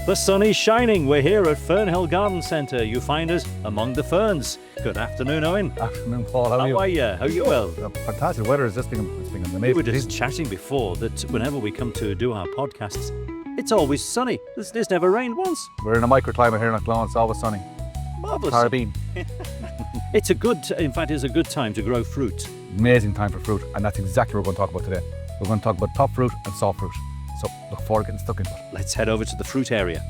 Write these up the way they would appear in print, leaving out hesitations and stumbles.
The sun is shining. We're here at Fernhill Garden Centre. You find us among the ferns. Good afternoon, Eoin. Afternoon, Paul. How are you? How are you? How are you? Well, Fantastic. The weather has just been amazing. we were just chatting before that whenever we come to do our podcasts, it's always sunny. There's never rained once. We're in a microclimate here in Athlone. It's always sunny. Marvellous. Caribbean. It's a good time to grow fruit. Amazing time for fruit, and that's exactly what we're going to talk about today. We're going to talk about top fruit and soft fruit. So look forward to getting stuck into it. Let's head over to the fruit area.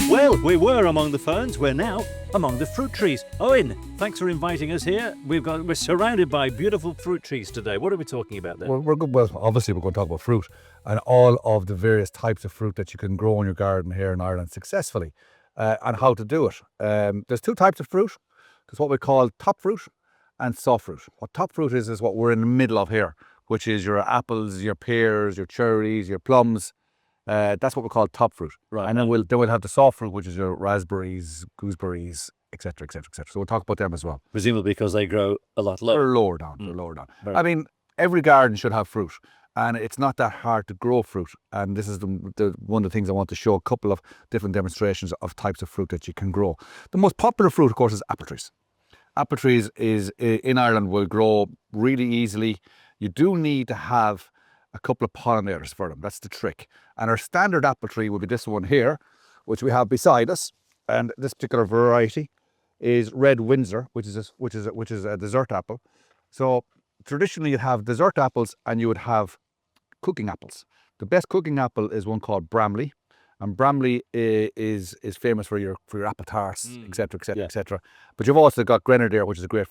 Well, we were among the ferns. We're now among the fruit trees. Owen, thanks for inviting us here. We're surrounded by beautiful fruit trees today. What are we talking about there? We're good. Well, obviously we're going to talk about fruit and all of the various types of fruit that you can grow in your garden here in Ireland successfully, and how to do it. There's two types of fruit. There's what we call top fruit and soft fruit. What top fruit is what we're in the middle of here, which is your apples, your pears, your cherries, your plums. That's what we call top fruit. Right. And then we'll have the soft fruit, which is your raspberries, gooseberries, etc., etc., etc. So we'll talk about them as well. Presumably because they grow a lot lower. They're lower down. They're lower down. Very I mean, every garden should have fruit, and it's not that hard to grow fruit. And this is the one of the things I want to show, a couple of different demonstrations of types of fruit that you can grow. The most popular fruit, of course, is apple trees. Apple trees in Ireland will grow really easily. You do need to have a couple of pollinators for them. That's the trick. And our standard apple tree would be this one here, which we have beside us. And this particular variety is Red Windsor, which is a dessert apple. So traditionally you'd have dessert apples and you would have cooking apples. The best cooking apple is one called Bramley. And Bramley is famous for your apple tarts, etc., etc., etc. But you've also got Grenadier, which is a great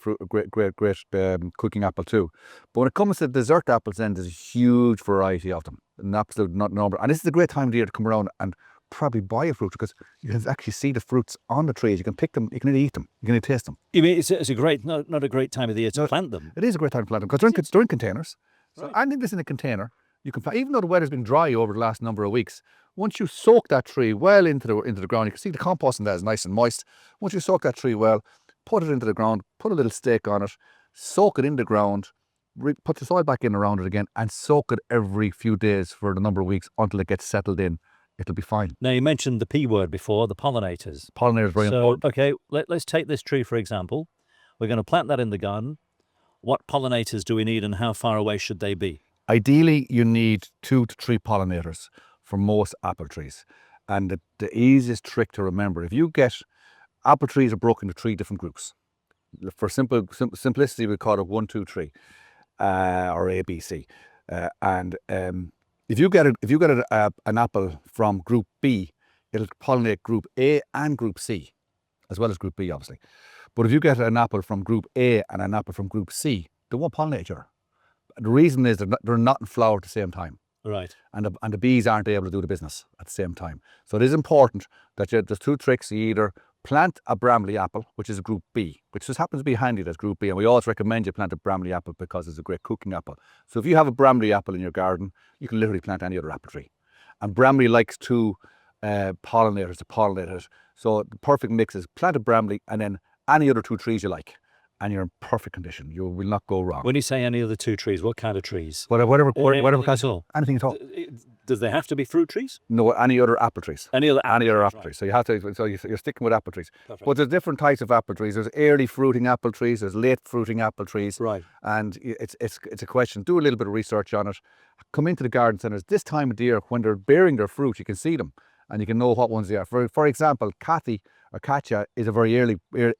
cooking apple too. But when it comes to dessert apples, then there's a huge variety of them, an absolute number. And this is a great time of the year to come around and probably buy a fruit, because you can actually see the fruits on the trees. You can pick them, you can eat them, you can taste them. You mean it's a great, not a great time of the year to plant them? It is a great time to plant them because they're in containers. So anything that's in a container, you can plant. Even though the weather's been dry over the last number of weeks, once you soak that tree well into the ground, you can see the compost in that is nice and moist. Once you soak that tree well, put it into the ground, put a little stake on it, soak it in the ground, put the soil back in around it again, and soak it every few days for the number of weeks until it gets settled in. It'll be fine. Now, you mentioned the P word before, the pollinators. Pollinators very important. Okay, let's take this tree, for example. We're going to plant that in the garden. What pollinators do we need and how far away should they be? Ideally, you need 2 to 3 pollinators for most apple trees. And the easiest trick to remember, if you get apple trees are broken into 3 different groups. For simplicity, we call it 1, 2, 3, or A, B, C. If you get an apple from group B, it'll pollinate group A and group C, as well as group B, obviously. But if you get an apple from group A and an apple from group C, they won't pollinate each other. The reason is they're not in flower at the same time. Right. And the bees aren't able to do the business at the same time. So it is important that there's 2 tricks. You either plant a Bramley apple, which is a group B, which just happens to be handy, that's group B. And we always recommend you plant a Bramley apple because it's a great cooking apple. So if you have a Bramley apple in your garden, you can literally plant any other apple tree. And Bramley likes to pollinators to pollinate it. So the perfect mix is plant a Bramley and then any other 2 trees you like, and you're in perfect condition. You will not go wrong. When you say any of the 2 trees, what kind of trees? Whatever Anything at all? Anything at all. Does they have to be fruit trees? No, any other apple trees. Any other apple trees? trees. So you have to. So you're sticking with apple trees. Perfect. But there's different types of apple trees. There's early fruiting apple trees. There's late fruiting apple trees. Right. And it's a question. Do a little bit of research on it. Come into the garden centres this time of the year when they're bearing their fruit. You can see them, and you can know what ones they are. For example, Cathy or Katya is a very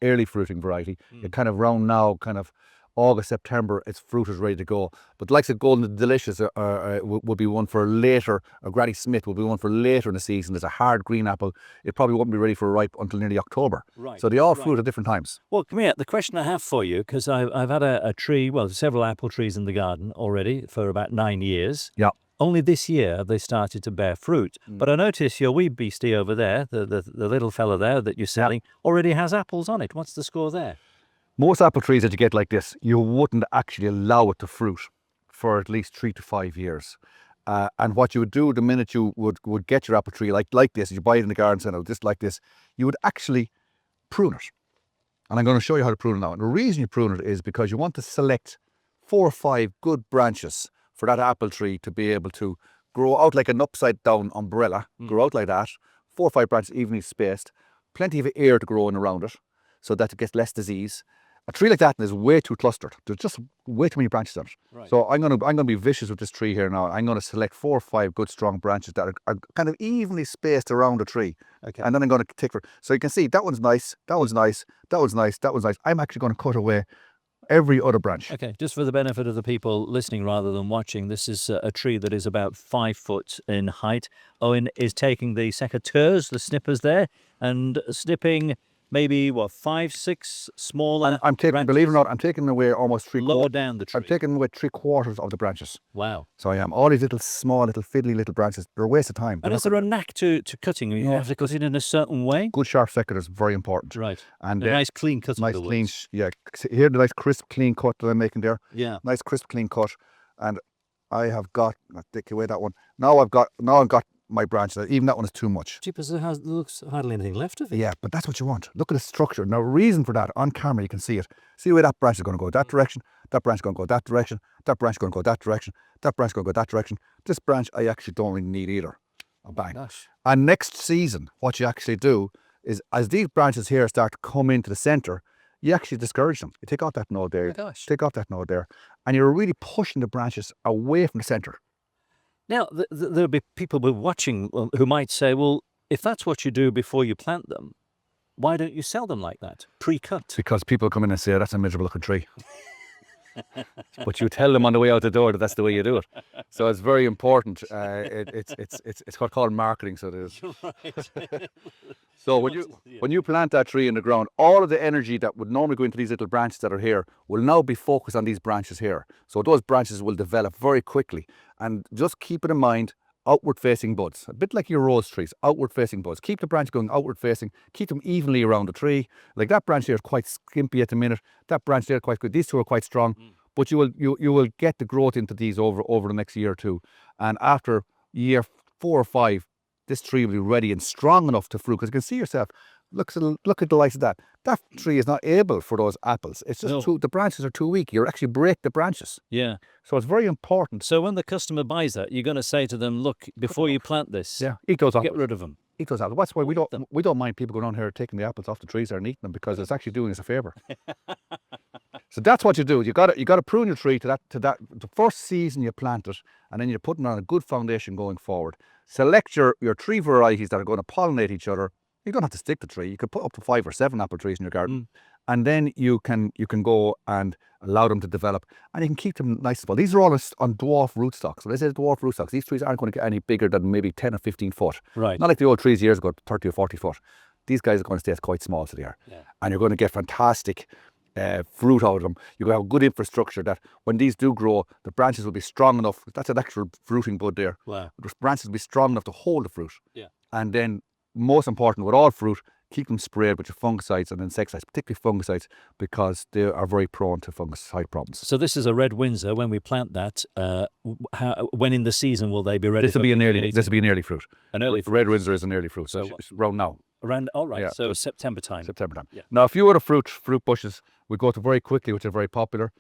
early fruiting variety. It kind of round now, kind of August, September, its fruit is ready to go. But the likes of Golden Delicious would be one for later, or Granny Smith would be one for later in the season. There's a hard green apple. It probably won't be ready for ripe until nearly October. Right. So they all fruit at different times. Well, come here. The question I have for you, because I've had a tree, well, several apple trees in the garden already for about 9 years. Yeah. Only this year have they started to bear fruit. But I notice your wee beastie over there, the little fella there that you're selling, already has apples on it. What's the score there? Most apple trees that you get like this, you wouldn't actually allow it to fruit for at least 3 to 5 years. And what you would do the minute you would get your apple tree like this, you buy it in the garden centre, just like this, you would actually prune it. And I'm going to show you how to prune it now. And the reason you prune it is because you want to select 4 or 5 good branches for that apple tree to be able to grow out like an upside down umbrella, grow out like that, 4 or 5 branches evenly spaced, plenty of air to grow in around it so that it gets less disease. A tree like that is way too clustered. There's just way too many branches on it. Right. So I'm gonna be vicious with this tree here now. I'm gonna select 4 or 5 good strong branches that are kind of evenly spaced around the tree. Okay. And then I'm gonna take for, so you can see that one's nice, that one's nice, that one's nice, that one's nice. I'm actually gonna cut away every other branch. Okay, just for the benefit of the people listening rather than watching, this is a tree that is about 5 foot in height. Eoin is taking the secateurs, the snippers there, and snipping maybe, 5, 6 smaller I'm taking, branches believe it or not, I'm taking away almost lower down the tree. I'm taking away 3/4 of the branches. Wow. So I am. All these little small, little fiddly little branches, they're a waste of time. And is there a knack to cutting? You have to cut it in a certain way? Good sharp secateurs is very important. Right. And A nice clean cut. nice of the clean, woods. yeah. Here the nice crisp clean cut that I'm making there. Yeah. Nice crisp clean cut. And I have got, I'll take away that one. Now I've got my branch. Even that one is too much. Jeepers, there looks hardly anything left of it. Yeah, but that's what you want. Look at the structure. Now, reason for that, on camera you can see it. See where that branch is going to go that direction, that branch is going to go that direction, that branch is going to go that direction, that branch is going to go that direction. This branch I actually don't really need either. Oh, bang. Gosh. And next season, what you actually do is, as these branches here start to come into the centre, you actually discourage them. You take off that node there, Oh, gosh. take off that node there, and you're really pushing the branches away from the centre. Now, there'll be people watching who might say, well, if that's what you do before you plant them, why don't you sell them like that, pre-cut? Because people come in and say, that's a miserable looking tree. But you tell them on the way out the door that that's the way you do it. So it's very important. It's what's called marketing, so it is. Right. So when you plant that tree in the ground, all of the energy that would normally go into these little branches that are here will now be focused on these branches here. So those branches will develop very quickly. And just keep it in mind, outward facing buds, a bit like your rose trees, outward facing buds. Keep the branch going outward facing, keep them evenly around the tree. Like that branch here is quite skimpy at the minute. That branch there is quite good. These two are quite strong, but you will get the growth into these over the next year or two. And after year 4 or 5, this tree will be ready and strong enough to fruit. Because you can see yourself, look at the likes of that. That tree is not able for those apples. It's just the branches are too weak. You actually break the branches. Yeah. So it's very important. So when the customer buys that, you're going to say to them, look, before you plant this, Eat those apples. get rid of them. Eat those apples. That's why we don't mind people going on here taking the apples off the trees there and eating them, because it's actually doing us a favour. So that's what you do. You got to prune your tree to that the first season you plant it, and then you're putting on a good foundation going forward. Select your tree varieties that are going to pollinate each other. You don't have to stick the tree. You could put up to 5 or 7 apple trees in your garden, and then you can go and allow them to develop, and you can keep them nice as well. These are all on dwarf rootstocks. When I say dwarf rootstocks, these trees aren't going to get any bigger than maybe 10 or 15 foot. Right. Not like the old trees years ago, 30 or 40 foot. These guys are going to stay quite small, so they are. Yeah. And you're going to get fantastic fruit out of them. You're going to have good infrastructure that when these do grow, the branches will be strong enough. That's an actual fruiting bud there. Wow. The branches will be strong enough to hold the fruit. Yeah. And then, most important, with all fruit, keep them sprayed with your fungicides and insecticides, particularly fungicides, because they are very prone to fungicide problems. So this is a red Windsor. When we plant that, when in the season will they be ready? This will be an early fruit. An early fruit. Red Windsor is an early fruit. So it's around now. Around, all right. Yeah. So September time. September time. Yeah. Now, a few other fruit bushes we go to very quickly, which are very popular.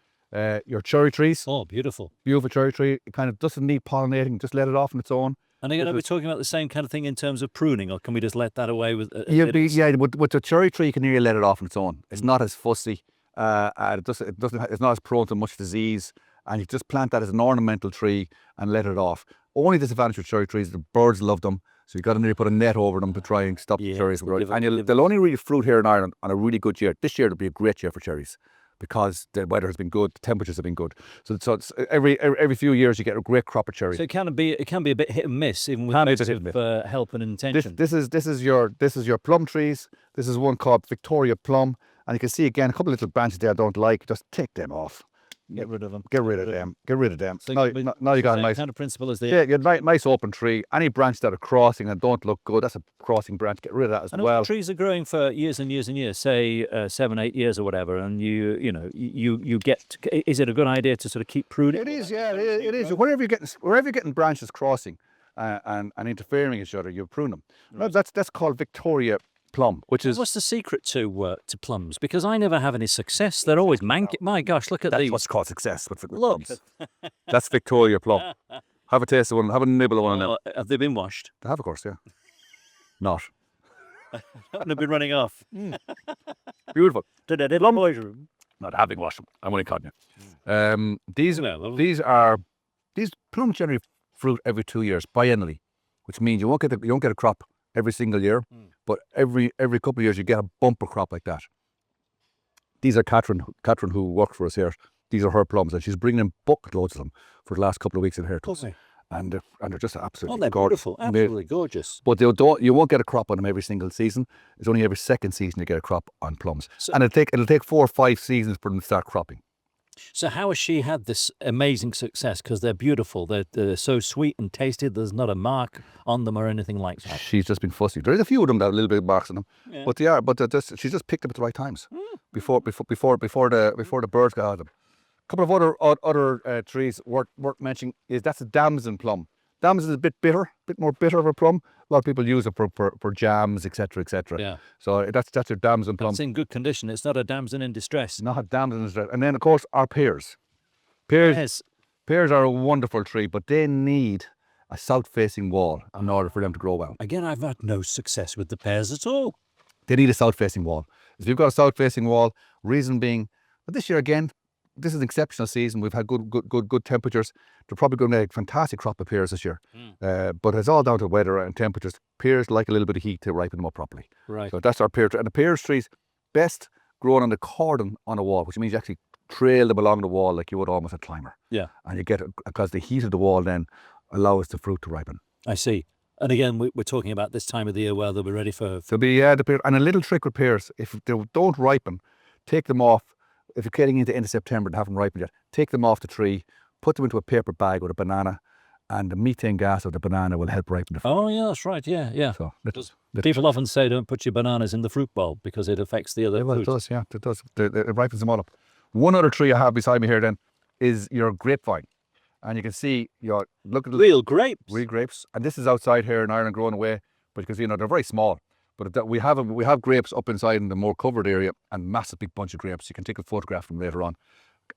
Your cherry trees. Oh, beautiful. Beautiful cherry tree. It kind of doesn't need pollinating. Just let it off on its own. And are you going to be talking about the same kind of thing in terms of pruning, or can we just let that away with? With the cherry tree, you can nearly let it off on its own. It's not as fussy. It's not as prone to much disease. And you just plant that as an ornamental tree and let it off. Only disadvantage with cherry trees, the birds love them. So you've got to nearly put a net over them to try and stop the cherries. They'll only really fruit here in Ireland on a really good year. This year will be a great year for cherries, because the weather has been good, the temperatures have been good. So it's every few years you get a great crop of cherries. So it can be a bit hit and miss, even with lots of help and intention. This is your plum trees. This is one called Victoria Plum, and you can see again a couple of little branches there I don't like. Just take them off. get rid of them. Get rid of them. Get rid of them. So Now you got a nice kind of principle as the you got a nice open tree. Any branch that are crossing and don't look good, that's a crossing branch. Get rid of that as and well. if the trees are growing for years and years and years, say 7, 8 years or whatever, and you get. Is it a good idea to sort of keep pruning? It is, yeah, it is. Wherever you're getting branches crossing and interfering with each other, you prune them. Right. That's called Victoria plum, which is What's the secret to plums? Because I never have any success. They're always My gosh, look at that's these. what's called success with Look. plums. That's Victoria plum. Have a taste of one. Have a nibble of one of them. Have they been washed? They have, of course, yeah. Not They've been running off. beautiful. Did I did the boys' room? Not having washed them. I'm only cutting you. These Well, these plums generally fruit every 2 years biennially, which means you won't get a crop every single year, but every couple of years you get a bumper crop like that. These are Catherine who worked for us here. These are her plums, and she's bringing in bucket loads of them for the last couple of weeks in here to us. And they're just absolutely they're gorgeous. beautiful, absolutely gorgeous. But you won't get a crop on them every single season. It's only every second season you get a crop on plums, and it'll take 4 or 5 seasons for them to start cropping. So how has she had this amazing success? Because they're beautiful. They're so sweet and tasty. There's not a mark on them or anything like that. She's just been fussy. There is a few of them that have a little bit of marks on them, but they are. But she's just picked them at the right times before the birds got out of them. A couple of other trees worth mentioning is that's a damson plum. Damson is a bit more bitter of a plum. A lot of people use it for jams, etc., etc. Yeah. So that's your damson plum. It's in good condition. It's not a damson in distress. Not a damson in distress. And then of course our pears. Pears are a wonderful tree, but they need a south-facing wall in order for them to grow well. Again, I've had no success with the pears at all. They need a south-facing wall. If you've got a south-facing wall, reason being, but this year again, this is an exceptional season. We've had good temperatures. They're probably going to make a fantastic crop of pears this year. But it's all down to weather and temperatures. Pears like a little bit of heat to ripen them up properly. Right. So that's our pear tree. And the pears trees best grown on the cordon on a wall, which means you actually trail them along the wall like you would almost a climber. Yeah. And you get, because the heat of the wall then allows the fruit to ripen. I see. And again, we're talking about this time of the year where they'll be ready for... There'll be, the pear. And a little trick with pears, if they don't ripen, take them off. If you're getting into end of September and haven't ripened yet, take them off the tree, put them into a paper bag with a banana, and the methane gas of the banana will help ripen the fruit. Oh, yeah, that's right. Yeah. So People often say don't put your bananas in the fruit bowl because it affects the other well, fruit. it does, yeah, it does. It ripens them all up. One other tree I have beside me here then is your grapevine. And you can see, look at the Real grapes. real grapes. And this is outside here in Ireland growing away, but you can see, they're very small. But we have grapes up inside in the more covered area and massive big bunch of grapes. You can take a photograph of them later on.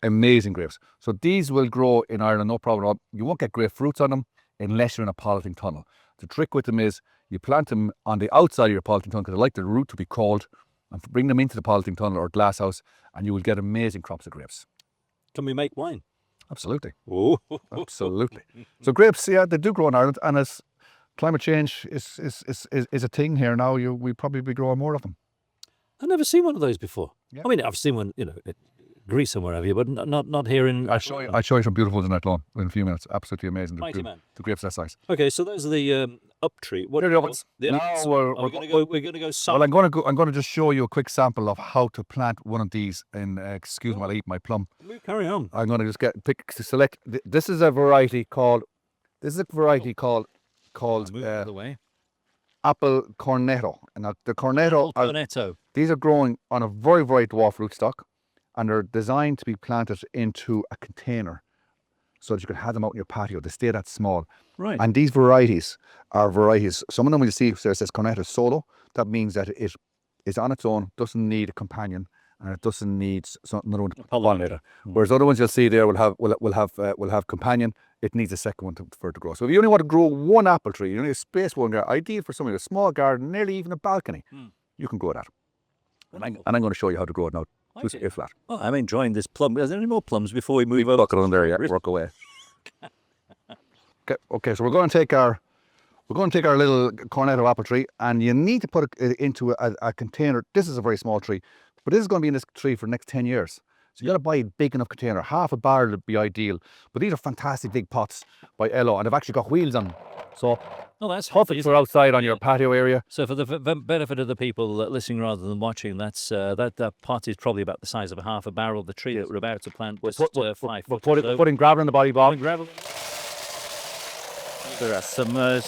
Amazing grapes. So these will grow in Ireland, no problem at all. You won't get grapefruits on them unless you're in a polythene tunnel. The trick with them is you plant them on the outside of your polythene tunnel because I like the root to be cold, and bring them into the polythene tunnel or glass house, and you will get amazing crops of grapes. Can we make wine? Absolutely. Oh, Absolutely. So grapes, yeah, they do grow in Ireland, and as climate change is a thing here now, we'll probably be growing more of them. I've never seen one of those before. Yeah. I mean, I've seen one, in Greece and wherever, but not here in... I'll show you some beautiful ones in Athlone in a few minutes. Absolutely amazing. Mighty man. The grapes that size. Okay, so those are the up tree. What They're the others. The Now others. we're We're going to go soft. Well, I'm going to just show you a quick sample of how to plant one of these. Excuse me while I eat my plum. Carry on. I'm going to just select. This is a variety called. Move out of the way. Apple cornetto. And the cornetto. Cornetto. These are growing on a very, very dwarf rootstock, and they're designed to be planted into a container so that you can have them out in your patio. They stay that small. Right. And these varieties are varieties. Some of them, when you see there it says cornetto solo, that means that it is on its own, doesn't need a companion, and it doesn't need another one to pollinate. Whereas other ones you'll see there will have companion. It needs a second one for it to grow. So if you only want to grow one apple tree, you only have space one garden, ideal for somebody with a small garden, nearly even a balcony, you can grow that. And I'm going to show you how to grow it now. Just a flat. Oh, I'm enjoying this plum. Is there any more plums before we move Bucket over? on there, yeah. Work away. Okay, so we're going to take our little cornetto apple tree, and you need to put it into a container. This is a very small tree, but this is going to be in this tree for the next 10 years. So you got to buy a big enough container. Half a barrel would be ideal. But these are fantastic big pots by Elo, and they've actually got wheels on them. So that's perfect for outside on your patio area. So for the benefit of the people listening rather than watching, that pot is probably about the size of half a barrel. The tree that we're about to plant was 5 foot. We're putting gravel in the body, Bob. Gravel. There are some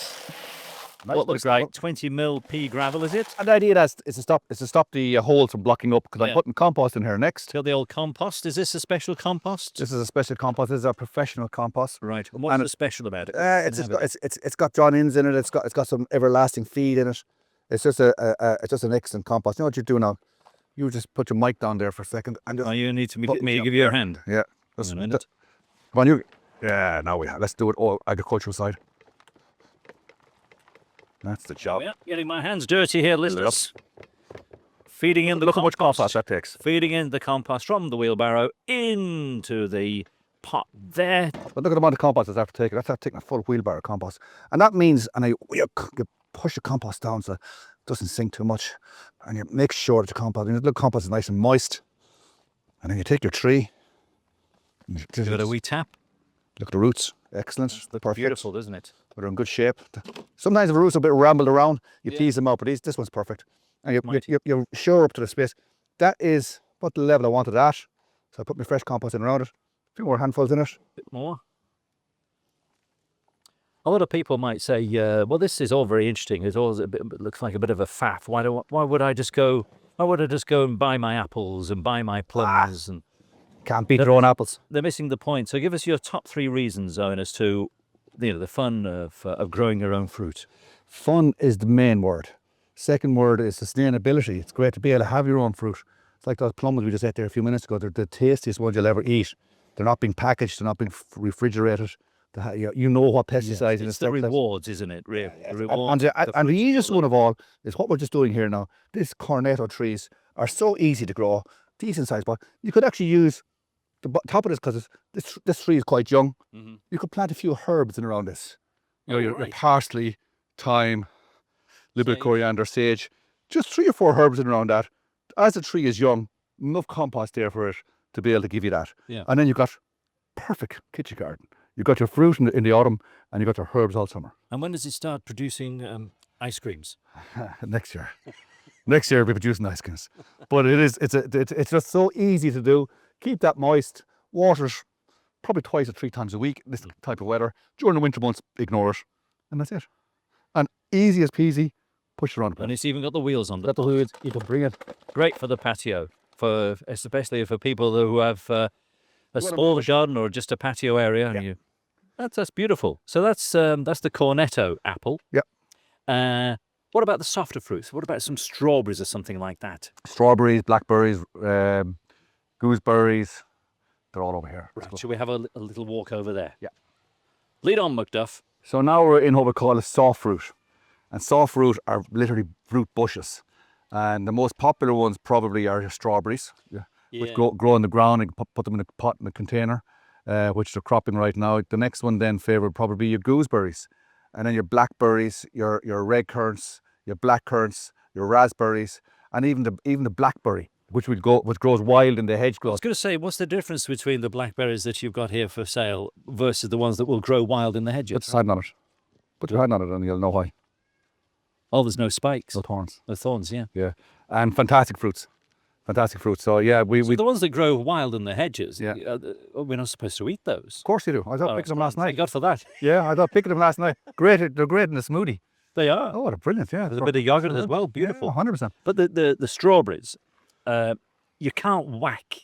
what looks like 20 mil pea gravel, is it? And the idea is to stop the holes from blocking up, because I'm putting compost in here next. Got the old compost. Is this a special compost? This is a special compost. This is our professional compost. Right. And what's special about it? It's got John Inns in it. It's got some everlasting feed in it. It's just an excellent compost. You know what you do now? You just put your mic down there for a second and just you need me to give you your hand. Yeah. Come on, you. Yeah. Now let's do it all agricultural side. That's the job. Yeah, getting my hands dirty here, listeners. Feeding in the Look how much compost that takes. Feeding in the compost from the wheelbarrow into the pot there. But look at the amount of compost that's after taking. That's after taking a full wheelbarrow of compost. And that means, you push the compost down so it doesn't sink too much. And you make sure that the compost is nice and moist. And then you take your tree. Give it a wee tap. Look at the roots. Excellent. Perfect. Beautiful, doesn't it? They're in good shape. Sometimes the roots are a bit rambled around. You tease them out, but this one's perfect. And you're sure up to the space. That is what the level I wanted at. So I put my fresh compost in around it. A few more handfuls in it. A bit more. A lot of people might say, well, this is all very interesting. It looks like a bit of a faff. Why would I just go and buy my apples and buy my plums? And can't beat their own apples. They're missing the point. So give us your top 3 reasons, Eoin, as to the fun of growing your own fruit. Fun is the main word. Second word is sustainability. It's great to be able to have your own fruit. It's like those plums we just ate there a few minutes ago. They're the tastiest ones you'll ever eat. They're not being packaged. They're not being refrigerated. You know what pesticides it's the rewards, isn't it? Really? And the easiest one of all is what we're just doing here now. These cornetto trees are so easy to grow, decent size, but you could actually use the top of this, because this tree is quite young. Mm-hmm. You could plant a few herbs in around this. Your parsley, thyme, little bit of coriander, sage. Just 3 or 4 herbs in around that. As the tree is young, enough compost there for it to be able to give you that. Yeah. And then you've got perfect kitchen garden. You've got your fruit in the autumn, and you've got your herbs all summer. And when does it start producing ice creams? Next year. Next year we'll be producing ice creams. But it's just so easy to do. Keep that moist. Water it probably 2 or 3 times a week, this type of weather. During the winter months, ignore it. And that's it. And easy as peasy, push it around the place. And it's even got the wheels on it. Got the wheels, you can bring it. Great for the patio, especially for people who have a small garden or just a patio area. Yeah. That's beautiful. So that's the cornetto apple. Yeah. What about the softer fruits? What about some strawberries or something like that? Strawberries, blackberries, gooseberries, they're all over here. Right. Shall we have a little walk over there? Yeah. Lead on, Macduff. So now we're in what we call a soft fruit. And soft fruit are literally fruit bushes. And the most popular ones probably are your strawberries, which grow in the ground, and put them in a pot in a container, which they're cropping right now. The next one then favourite would probably be your gooseberries. And then your blackberries, your red currants, your black currants, your raspberries, and even the blackberry, which grows wild in the hedgerows. I was going to say, what's the difference between the blackberries that you've got here for sale versus the ones that will grow wild in the hedges? Put your hand on it. Put your hand on it and you'll know why. Oh, there's no spikes. No thorns. No thorns, yeah. Yeah. And fantastic fruits. Fantastic fruits. So yeah, so the ones that grow wild in the hedges, we're not supposed to eat those. Of course you do. I thought picking them last night. Thank God for that. Yeah, I thought picking them last night. Great. They're great in a smoothie. They are. Oh, they're brilliant. Yeah. There's a bit of yogurt as well. Beautiful. Yeah, 100%. But the strawberries, you can't whack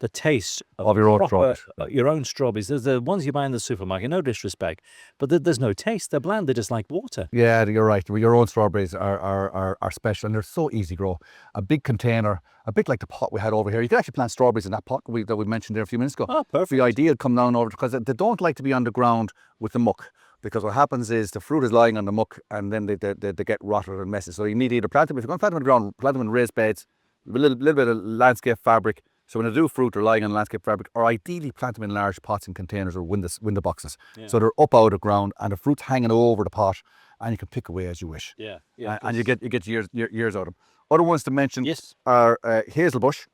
the taste of your own strawberries. Your own strawberries. There's the ones you buy in the supermarket, no disrespect, but there's no taste. They're bland. They're just like water. Yeah, you're right. Your own strawberries are special, and they're so easy to grow. A big container, a bit like the pot we had over here. You can actually plant strawberries in that pot that we mentioned there a few minutes ago. Oh, perfect. The ideal come down over, because they don't like to be on the ground with the muck. Because what happens is the fruit is lying on the muck, and then they get rotted and messy. So you need to either plant them, if you're going to plant them on the ground, plant them in raised beds, with a little bit of landscape fabric. So when they do fruit, they're lying on landscape fabric, or ideally plant them in large pots and containers or window boxes. Yeah. So they're up out of the ground and the fruit's hanging over the pot, and you can pick away as you wish. Yeah. And you get years out of them. Other ones to mention are hazelbush,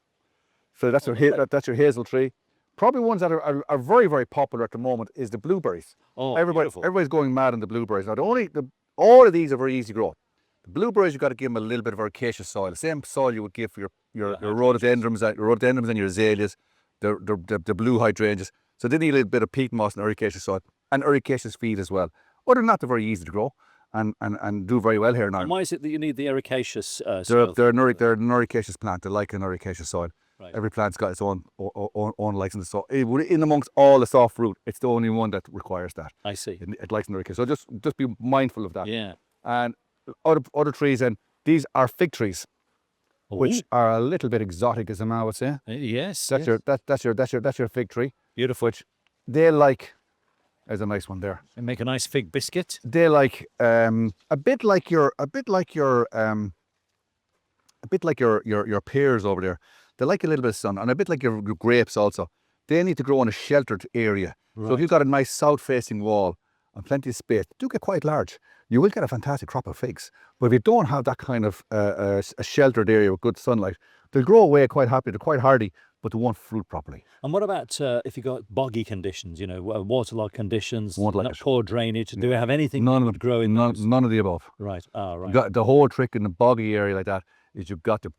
So that's that's your hazel tree. Probably ones that are very, very popular at the moment is the blueberries. Oh, Everybody's going mad on the blueberries. Now, all of these are very easy to grow. The blueberries, you've got to give them a little bit of ericaceous soil. The same soil you would give for your rhododendrons and your azaleas, the blue hydrangeas. So they need a little bit of peat moss and ericaceous soil and ericaceous feed as well. Other than that, they're very easy to grow and do very well here in Ireland. And why is it that you need the ericaceous They're soil? an ericaceous plant. They like an ericaceous soil. Right. Every plant's got its own likes in the soil. In amongst all the soft fruit, it's the only one that requires that. I see. It likes an ericaceous. So just be mindful of that. Yeah. And other trees, and these are fig trees, which are a little bit exotic, as a man would say. Yes. That's your fig tree. Beautiful. Which they like. There's a nice one there. And make a nice fig biscuit. They like a bit like your pears over there. They like a little bit of sun, and a bit like your grapes also. They need to grow in a sheltered area. Right. So if you've got a nice south-facing wall and plenty of space, they do get quite large. You will get a fantastic crop of figs. But if you don't have that kind of a sheltered area with good sunlight, they'll grow away quite happy. They're quite hardy, but they won't fruit properly. And what about if you've got boggy conditions, waterlogged conditions, Won't like it. poor drainage? Do we have anything None that of would grow in None, those? none of the above. Right. Ah, right. The whole trick in a boggy area like that is you've got to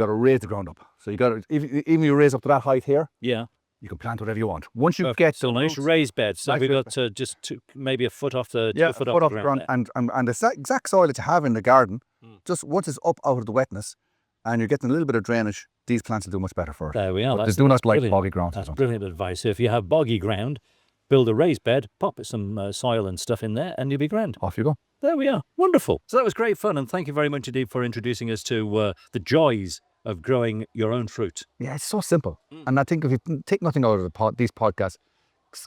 raise the ground up. So even you raise up to that height here, Yeah. you can plant whatever you want. Once you Perfect. get So the nice roots- raised beds. So Nice we've raised got maybe a foot off the yeah, 2 foot foot off the ground. there. and the exact soil that you have in the garden, just once it's up out of the wetness, and you're getting a little bit of drainage, these plants will do much better for it. There we are. But That's, they do not that's like brilliant. boggy ground. That's brilliant advice. So if you have boggy ground, build a raised bed, pop some soil and stuff in there, and you'll be grand. Off you go. There we are. Wonderful. So that was great fun, and thank you very much indeed for introducing us to the joys of growing your own fruit. Yeah, it's so simple. And I think if you take nothing out of these podcasts,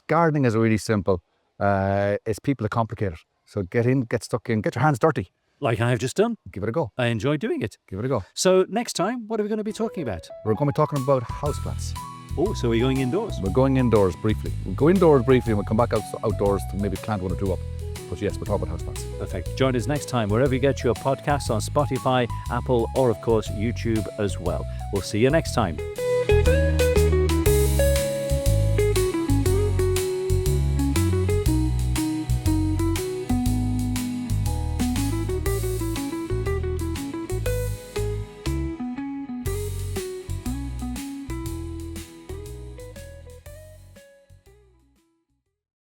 gardening is really simple. It's people that complicate it. So get in, get stuck in, get your hands dirty. Like I have just done. Give it a go. I enjoy doing it. Give it a go. So next time, what are we going to be talking about? We're going to be talking about houseplants. Oh, so we're going indoors. We're going indoors briefly. We'll go indoors briefly and we'll come back outdoors to maybe plant one or two up. But yes, we'll talk about houseplants. Perfect. Join us next time wherever you get your podcasts on Spotify, Apple, or of course YouTube as well. We'll see you next time.